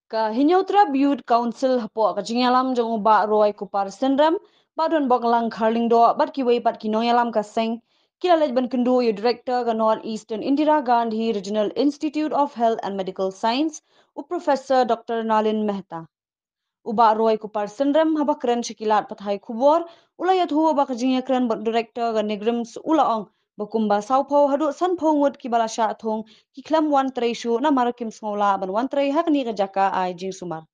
Ka Hinyautra Butte Council hapo ka jingalam jong ba Roy Kupar Sendram ba don bok lang kharling do bat ki wei pat ki noyalam ka seng kila lej ban kundu yo director ka North Eastern Indira Gandhi Regional Institute of Health and Medical Science u Professor Dr. Nalin Mehta. Uba Roy Kupar Sendram haba keren shikilat pathai khubor ulayat huwa ba ka jinga keren bot director ka negrims ulaong Bakumba Saupo hadu san pongut ki balasya thong ki klam wan treishu na marakim smola ban wan trei hakni ka jaka ai jing sumar.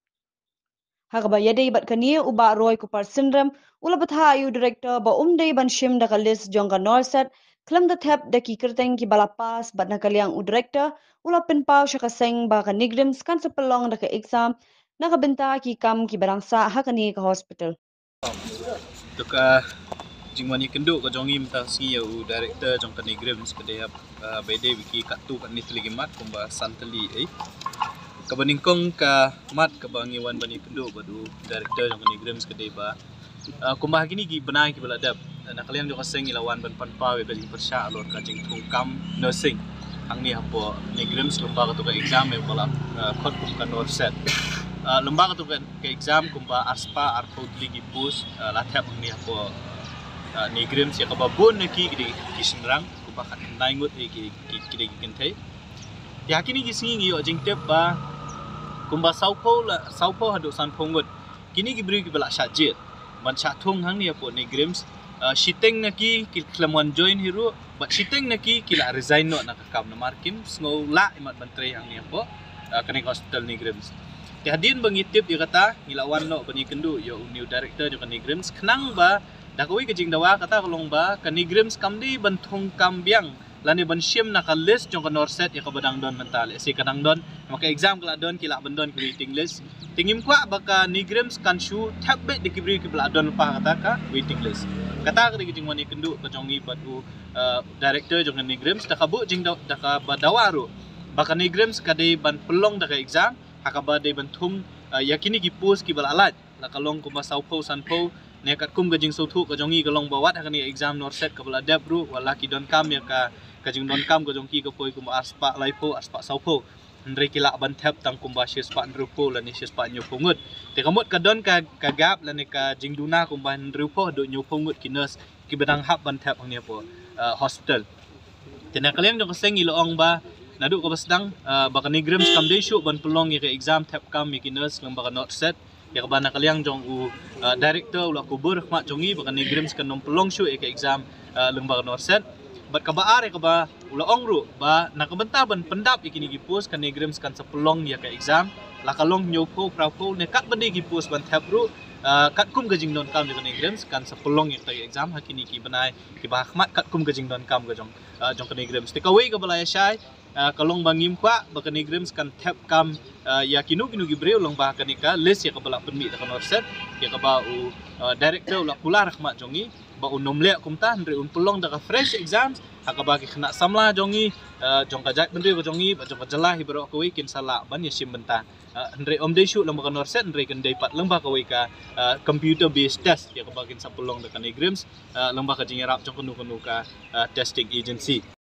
Hagaba yadei bat kani uba Roy Kupar Syndrome ula batha ayu director ba umdei ban shim da kalis jongga norset klam da thep da ki kerteng ki balapas bat na kaliang u director ula pinpau syaka seng ba ka nigrims kan sepelong da ka exam na ka benta ki kam ki barangsa hakani ka hospital. Tuka jingwani kendu ko jongi mta si u director jong kan negrims kede hab bede wiki katu kan nitli mat kumba santali kabaningkong ka mat kabangi wan bani kendu badu director jong kan negrims kede ba kumba gini gi benai ki baladap na kalian jo kaseng ilawan ban panpa we kajing persya alor kajing tungkam nursing angni hapo negrims lomba ka tuka exam e bala khot kum kan set lembaga tu kan ke exam kumpa aspa arpo ligi pus lathap ni apa negrims ya kababun neki di kisenrang kumpa kan naingut ki ki kentai ya kini gisingi yo jingtep ba kumpa saupo hadu san pongut kini gibri ki bala syajit man chatung hang ni apa negrims shiteng neki ki klamwan join hiru ba shiteng neki ki la resign no nak kam na markim sngo la imat bantre hang ni apa kene hospital negrims Tiadin bangitip dia kata ngilawan no bani kendu yo new director jo kanigrims kenang ba dakoi kejing dawa kata kolong ba kanigrims kamdi bantung kambiang lani ban shim na ka list jong ka norset ya ka badang don mental si kadang don maka exam kala don kila bandon ki waiting list tingim kwa baka nigrims kan shu tabbe de kibri ki bla don pa kata ka waiting list kata ka kejing mani kendu ka jongi batu director jong kanigrims dakabu jing daka badawaru baka nigrims kade ban pelong daka exam hakaba de bantum yakini ki post ki balalat la kalong kuma saupo sanpo nekat kum gajing sautu ka jongi kalong bawat hakani exam norset ka balada bru wala ki don kam ya ka kajing don kam ka jongki ka poi kum aspa laipo aspa saupo ndre kila ban thap tang kum ba shis pa ndrupo la ni shis pa nyopungut te kamot ka don ka gap la ni ka jingduna kum ban ndrupo do nyopungut ki nurse ki badang hap ban thap ang po hospital tena kalian jong kaseng iloong ba nadu ko basdang baka negrims kam de shu ban pelong ya exam tap kam mikiners lang baka not set ya bana kaliang jong u director ula kubur mak jongi baka negrims kan nom pelong shu ya exam lang baka not set bat ka baare ka ba ula ongru ba nakabenta ban pendap ikini gipus kan negrims kan sepelong ya exam la kalong nyopo prapo ne kat bandi gipus ban tap ru kat kum gajing don kam dengan negrims kan sepelong ya exam hakini ki banai ki ba khmat kat kum gajing don kam ga jong kan negrims te kawai ka balaya syai kalong bangim kwa baka negrims kan tap kam ya kinu gibreu long ba kanika list ya kabala penmi da norset ya kaba u director ula kula rahmat jongi ba unomle kumta ndre un pelong da fresh exams akaba ki khna samla jongi jong ka jat bendri ko jongi ba jong ka jelah ibro ko kin sala ban ya sim benta ndre om de shu long baka norset ndre kan dei pat long ba ka ka computer based test ya kaba kin sapulong da negrims long ba ka jingerap jong kanu ka testing agency